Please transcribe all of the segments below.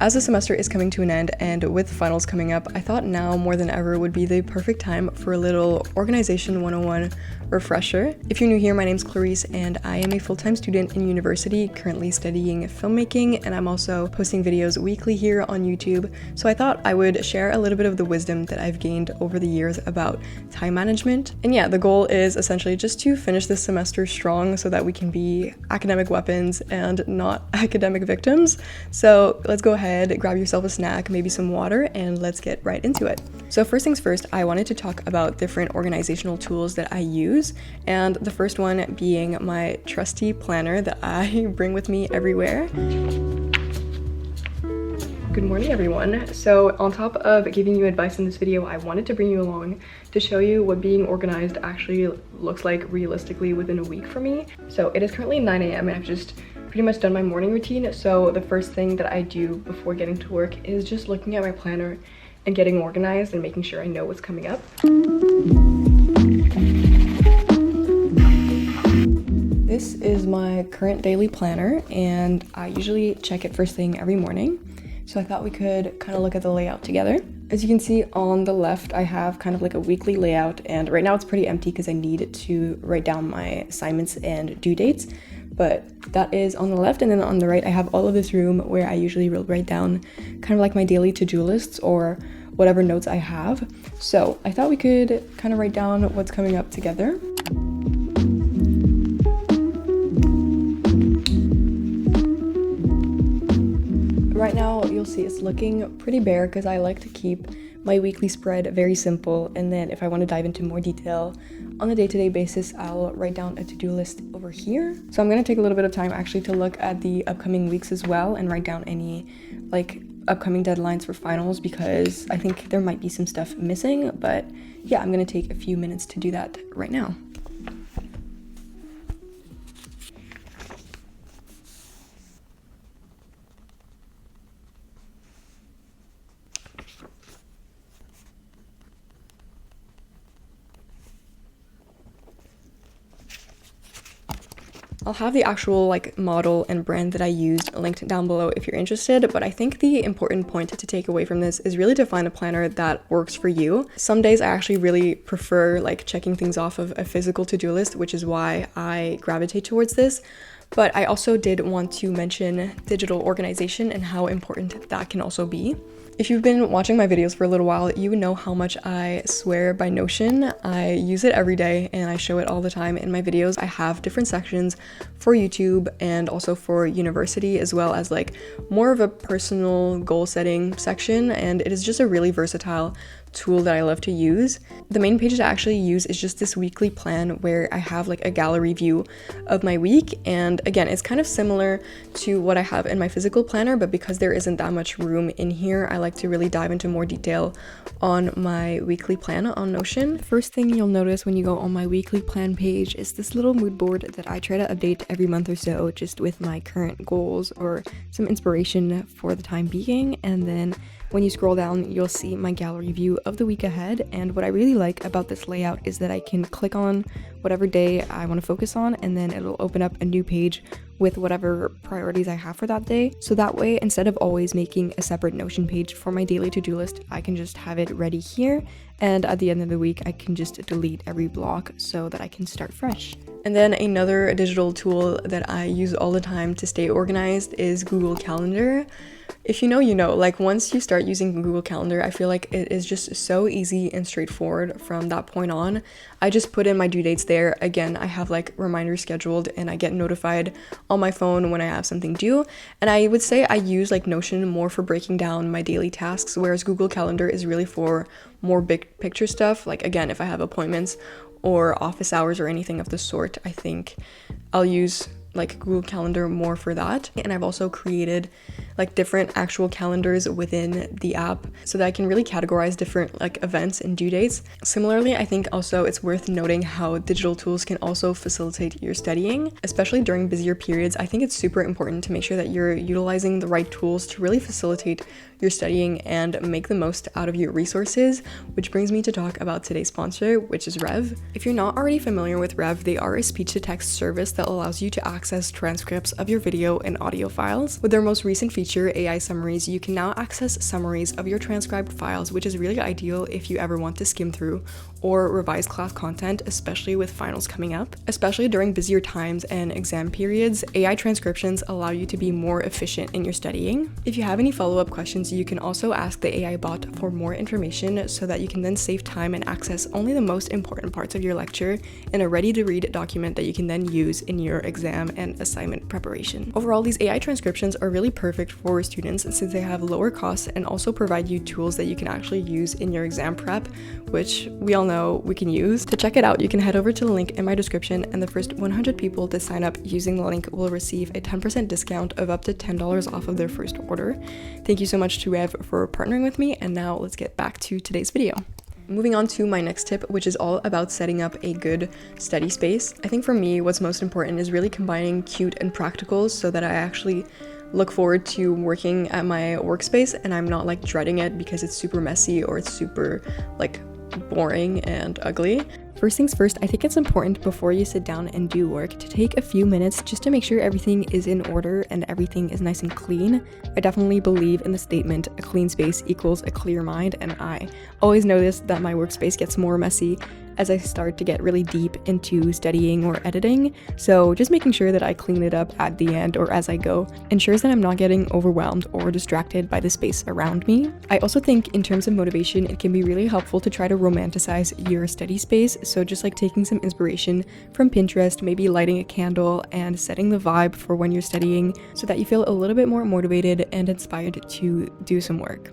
As the semester is coming to an end and with finals coming up, I thought now more than ever would be the perfect time for a little Organization 101 refresher. If you're new here, my name's Clarisse and I am a full-time student in university, currently studying filmmaking, and I'm also posting videos weekly here on YouTube. So I thought I would share a little bit of the wisdom that I've gained over the years about time management. And yeah, the goal is essentially just to finish this semester strong so that we can be academic weapons and not academic victims. So let's go ahead, grab yourself a snack, maybe some water, and let's get right into it. So first things first, I wanted to talk about different organizational tools that I use, and the first one being my trusty planner that I bring with me everywhere. Good morning, everyone. So on top of giving you advice in this video, I wanted to bring you along to show you what being organized actually looks like realistically within a week for me. So it is currently 9 a.m. and I've just pretty much done my morning routine. So the first thing that I do before getting to work is just looking at my planner and getting organized and making sure I know what's coming up. This is my current daily planner and I usually check it first thing every morning. So I thought we could kind of look at the layout together. As you can see on the left, I have kind of like a weekly layout, and right now it's pretty empty because I need to write down my assignments and due dates. But that is on the left, and then on the right I have all of this room where I usually will write down kind of like my daily to-do lists or whatever notes I have. So I thought we could kind of write down what's coming up together. Right now you'll see it's looking pretty bare because I like to keep my weekly spread very simple, and then if I want to dive into more detail on a day-to-day basis, I'll write down a to-do list over here. So I'm going to take a little bit of time actually to look at the upcoming weeks as well and write down any like upcoming deadlines for finals, because I think there might be some stuff missing. But yeah, I'm going to take a few minutes to do that right now. I'll have the actual like model and brand that I used linked down below if you're interested, but I think the important point to take away from this is really to find a planner that works for you. Some days I actually really prefer like checking things off of a physical to-do list, which is why I gravitate towards this. But I also did want to mention digital organization and how important that can also be. If you've been watching my videos for a little while, you know how much I swear by Notion. I use it every day and I show it all the time in my videos. I have different sections for YouTube and also for university, as well as like more of a personal goal setting section, and it is just a really versatile tool that I love to use. The main page that I actually use is just this weekly plan where I have like a gallery view of my week, and again it's kind of similar to what I have in my physical planner, but because there isn't that much room in here, I like to really dive into more detail on my weekly plan on Notion. First thing you'll notice when you go on my weekly plan page is this little mood board that I try to update every month or so, just with my current goals or some inspiration for the time being. And then when you scroll down, you'll see my gallery view of the week ahead. And what I really like about this layout is that I can click on whatever day I want to focus on, and then it'll open up a new page with whatever priorities I have for that day. So that way, instead of always making a separate Notion page for my daily to-do list, I can just have it ready here. And at the end of the week, I can just delete every block so that I can start fresh. And then another digital tool that I use all the time to stay organized is Google Calendar. If you know, you know, like once you start using Google Calendar, I feel like it is just so easy and straightforward from that point on. I just put in my due dates there. Again, I have like reminders scheduled and I get notified on my phone when I have something due. And I would say I use like Notion more for breaking down my daily tasks, whereas Google Calendar is really for more big picture stuff. Like again, if I have appointments or office hours or anything of the sort, I think I'll use like Google Calendar more for that. And I've also created like different actual calendars within the app so that I can really categorize different like events and due dates. Similarly, I think also it's worth noting how digital tools can also facilitate your studying, especially during busier periods. I think it's super important to make sure that you're utilizing the right tools to really facilitate your studying and make the most out of your resources, which brings me to talk about today's sponsor, which is Rev. If you're not already familiar with Rev, they are a speech-to-text service that allows you to access access transcripts of your video and audio files. With their most recent feature, AI Summaries, you can now access summaries of your transcribed files, which is really ideal if you ever want to skim through or revise class content, especially with finals coming up. Especially during busier times and exam periods, AI transcriptions allow you to be more efficient in your studying. If you have any follow-up questions, you can also ask the AI bot for more information so that you can then save time and access only the most important parts of your lecture in a ready-to-read document that you can then use in your exam and assignment preparation. Overall, these AI transcriptions are really perfect for students since they have lower costs and also provide you tools that you can actually use in your exam prep, which we all know we can use. To check it out, you can head over to the link in my description, and the first 100 people to sign up using the link will receive a 10% discount of up to $10 off of their first order. Thank you so much to Rev for partnering with me, and now let's get back to today's video. Moving on to my next tip, which is all about setting up a good study space. I think for me, what's most important is really combining cute and practical so that I actually look forward to working at my workspace and I'm not like dreading it because it's super messy or it's super like boring and ugly. First things first, I think it's important before you sit down and do work to take a few minutes just to make sure everything is in order and everything is nice and clean. I definitely believe in the statement, a clean space equals a clear mind, and I always notice that my workspace gets more messy as I start to get really deep into studying or editing, so just making sure that I clean it up at the end or as I go ensures that I'm not getting overwhelmed or distracted by the space around me. I also think in terms of motivation, it can be really helpful to try to romanticize your study space, so just like taking some inspiration from Pinterest, maybe lighting a candle and setting the vibe for when you're studying so that you feel a little bit more motivated and inspired to do some work.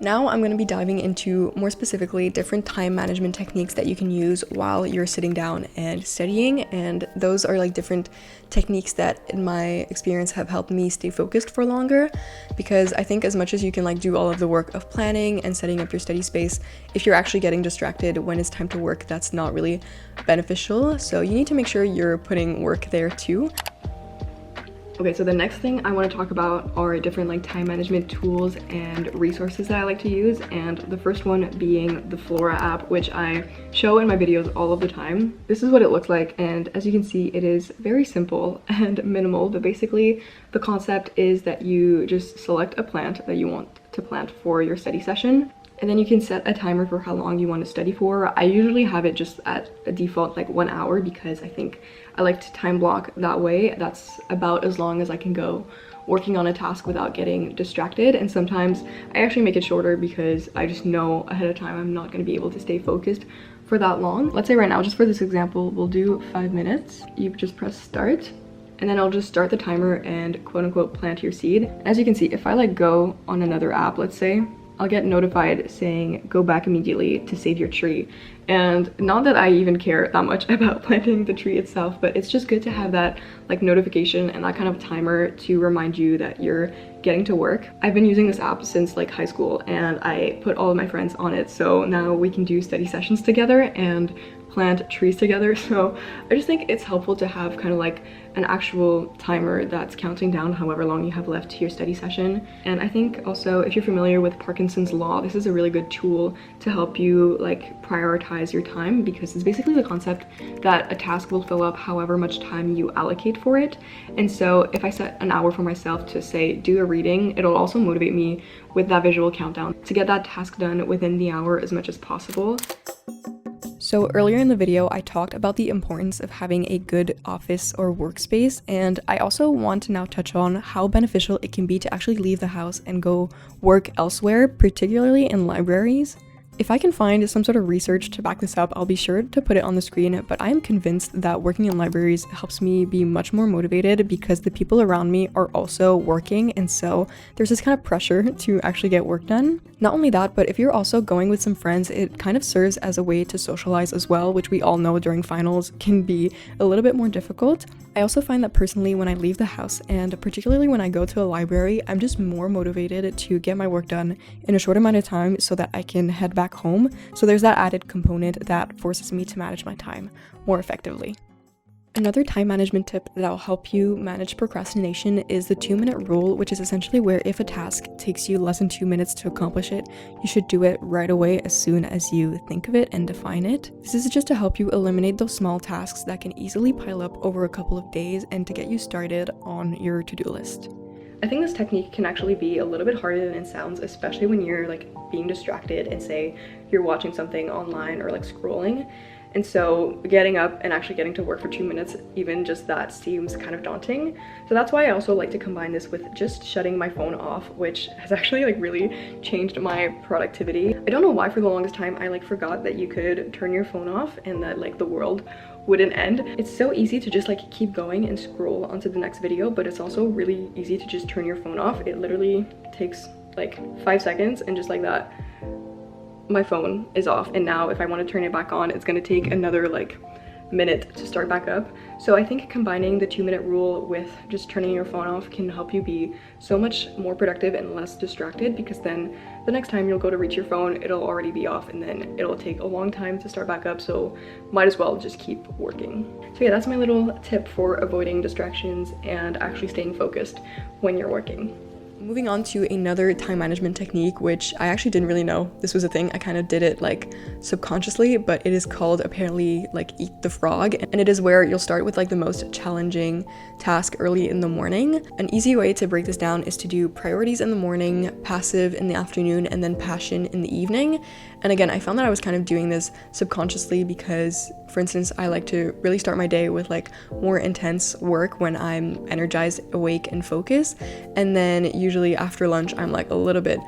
Now I'm going to be diving into more specifically different time management techniques that you can use while you're sitting down and studying, and those are like different techniques that in my experience have helped me stay focused for longer, because I think as much as you can like do all of the work of planning and setting up your study space, if you're actually getting distracted when it's time to work, that's not really beneficial, so you need to make sure you're putting work there too. Okay, so the next thing I want to talk about are different like time management tools and resources that I like to use, and the first one being the Flora app, which I show in my videos all of the time. This is what it looks like, and as you can see, it is very simple and minimal, but basically the concept is that you just select a plant that you want to plant for your study session, and then you can set a timer for how long you want to study for. I usually have it just at a default like 1 hour because I think I like to time block that way. That's about as long as I can go working on a task without getting distracted, and sometimes I actually make it shorter because I just know ahead of time I'm not going to be able to stay focused for that long. Let's say right now, just for this example, we'll do 5 minutes. You just press start, and then I'll just start the timer and quote unquote plant your seed. As you can see, if I like go on another app, let's say, I'll get notified saying go back immediately to save your tree. And not that I even care that much about planting the tree itself, but it's just good to have that like notification and that kind of timer to remind you that you're getting to work. I've been using this app since like high school, and I put all of my friends on it, so now we can do study sessions together and plant trees together. So I just think it's helpful to have kind of like an actual timer that's counting down however long you have left to your study session. And I think also, if you're familiar with Parkinson's law, this is a really good tool to help you like prioritize your time, because it's basically the concept that a task will fill up however much time you allocate for it. And so if I set an hour for myself to say do a reading, it'll also motivate me with that visual countdown to get that task done within the hour as much as possible. So earlier in the video, I talked about the importance of having a good office or workspace, and I also want to now touch on how beneficial it can be to actually leave the house and go work elsewhere, particularly in libraries. If I can find some sort of research to back this up, I'll be sure to put it on the screen, but I am convinced that working in libraries helps me be much more motivated because the people around me are also working, and so there's this kind of pressure to actually get work done. Not only that, but if you're also going with some friends, it kind of serves as a way to socialize as well, which we all know during finals can be a little bit more difficult. I also find that personally when I leave the house, and particularly when I go to a library, I'm just more motivated to get my work done in a short amount of time so that I can head back home. So there's that added component that forces me to manage my time more effectively. Another time management tip that will help you manage procrastination is the 2-minute rule, which is essentially where if a task takes you less than 2 minutes to accomplish it, you should do it right away as soon as you think of it and define it. This is just to help you eliminate those small tasks that can easily pile up over a couple of days and to get you started on your to-do list. I think this technique can actually be a little bit harder than it sounds, especially when you're like being distracted and say you're watching something online or like scrolling. And so getting up and actually getting to work for 2 minutes, even just that seems kind of daunting. So that's why I also like to combine this with just shutting my phone off, which has actually like really changed my productivity. I don't know why for the longest time I like forgot that you could turn your phone off and that like the world wouldn't end. It's so easy to just like keep going and scroll onto the next video, but it's also really easy to just turn your phone off. It literally takes like 5 seconds and just like that, my phone is off. And now if I want to turn it back on, it's going to take another like minute to start back up. So I think combining the 2-minute rule with just turning your phone off can help you be so much more productive and less distracted, because then the next time you'll go to reach your phone, it'll already be off and then it'll take a long time to start back up. So might as well just keep working. So yeah, that's my little tip for avoiding distractions and actually staying focused when you're working. Moving on to another time management technique, which I actually didn't really know this was a thing. I kind of did it like subconsciously, but it is called apparently like eat the frog. And it is where you'll start with like the most challenging task early in the morning. An easy way to break this down is to do priorities in the morning, passive in the afternoon, and then passion in the evening. And again, I found that I was kind of doing this subconsciously because, for instance, I like to really start my day with like more intense work when I'm energized, awake, and focused. And then usually after lunch, I'm like a little bit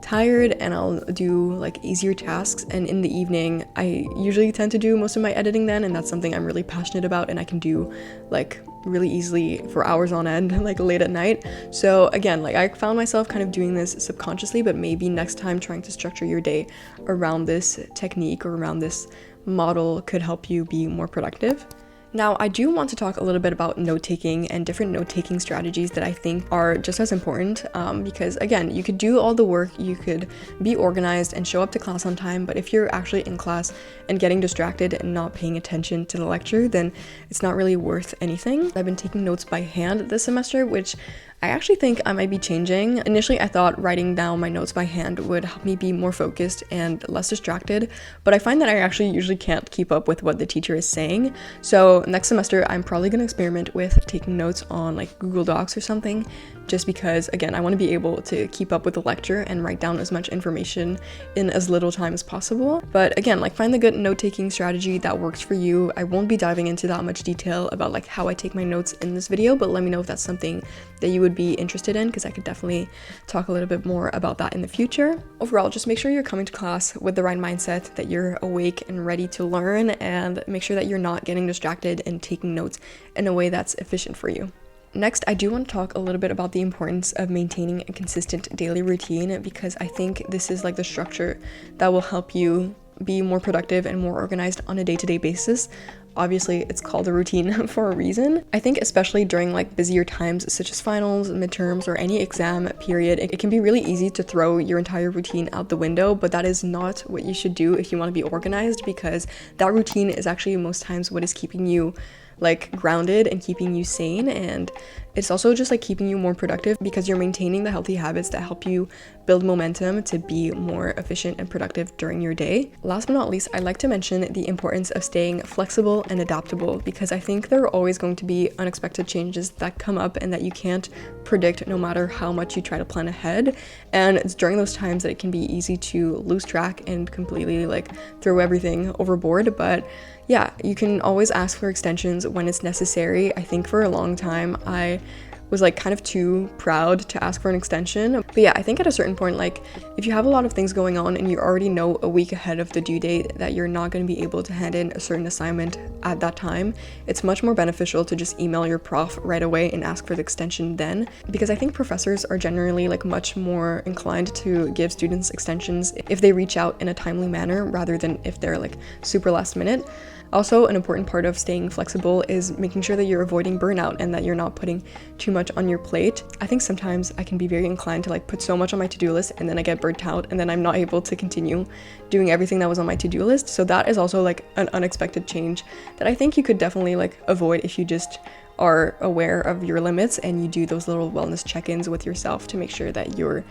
tired and I'll do like easier tasks. And in the evening, I usually tend to do most of my editing then, and that's something I'm really passionate about and I can do like really easily for hours on end, like late at night. So again, like I found myself kind of doing this subconsciously, but maybe next time trying to structure your day around this technique or around this model could help you be more productive. Now, I do want to talk a little bit about note-taking and different note-taking strategies that I think are just as important, because again, you could do all the work, you could be organized and show up to class on time, but if you're actually in class and getting distracted and not paying attention to the lecture, then it's not really worth anything. I've been taking notes by hand this semester, which I actually think I might be changing. Initially, I thought writing down my notes by hand would help me be more focused and less distracted, but I find that I actually usually can't keep up with what the teacher is saying. So next semester, I'm probably gonna experiment with taking notes on like Google Docs or something, just because, again, I want to be able to keep up with the lecture and write down as much information in as little time as possible. But again, like find the good note-taking strategy that works for you. I won't be diving into that much detail about like how I take my notes in this video, but let me know if that's something that you would be interested in, because I could definitely talk a little bit more about that in the future. Overall, just make sure you're coming to class with the right mindset, that you're awake and ready to learn, and make sure that you're not getting distracted and taking notes in a way that's efficient for you. Next, I do want to talk a little bit about the importance of maintaining a consistent daily routine, because I think this is like the structure that will help you be more productive and more organized on a day-to-day basis. Obviously, it's called a routine for a reason. I think especially during like busier times such as finals, midterms, or any exam period, it can be really easy to throw your entire routine out the window, but that is not what you should do if you want to be organized, because that routine is actually most times what is keeping you like grounded and keeping you sane, and it's also just like keeping you more productive because you're maintaining the healthy habits that help you build momentum to be more efficient and productive during your day. Last but not least, I'd like to mention the importance of staying flexible and adaptable, because I think there are always going to be unexpected changes that come up and that you can't predict no matter how much you try to plan ahead. And it's during those times that it can be easy to lose track and completely like throw everything overboard. But yeah, you can always ask for extensions when it's necessary. I think for a long time I was like kind of too proud to ask for an extension. But yeah, I think at a certain point, like if you have a lot of things going on and you already know a week ahead of the due date that you're not going to be able to hand in a certain assignment at that time, it's much more beneficial to just email your prof right away and ask for the extension then, because I think professors are generally like much more inclined to give students extensions if they reach out in a timely manner rather than if they're like super last minute. Also, an important part of staying flexible is making sure that you're avoiding burnout and that you're not putting too much on your plate. I think sometimes I can be very inclined to like put so much on my to-do list and then I get burnt out and then I'm not able to continue doing everything that was on my to-do list. So that is also like an unexpected change that I think you could definitely like avoid if you just are aware of your limits and you do those little wellness check-ins with yourself to make sure that you're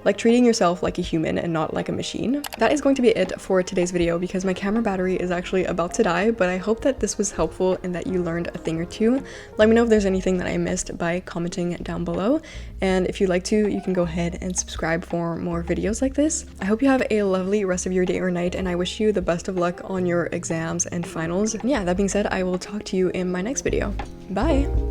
like treating yourself like a human and not like a machine. That is going to be it for today's video because my camera battery is actually about to die, but I hope that this was helpful and that you learned a thing or two. Let me know if there's anything that I missed by commenting down below. And if you'd like to, you can go ahead and subscribe for more videos like this. I hope you have a lovely rest of your day or night, and I wish you the best of luck on your exams and finals. And yeah, that being said, I will talk to you in my next video. Bye!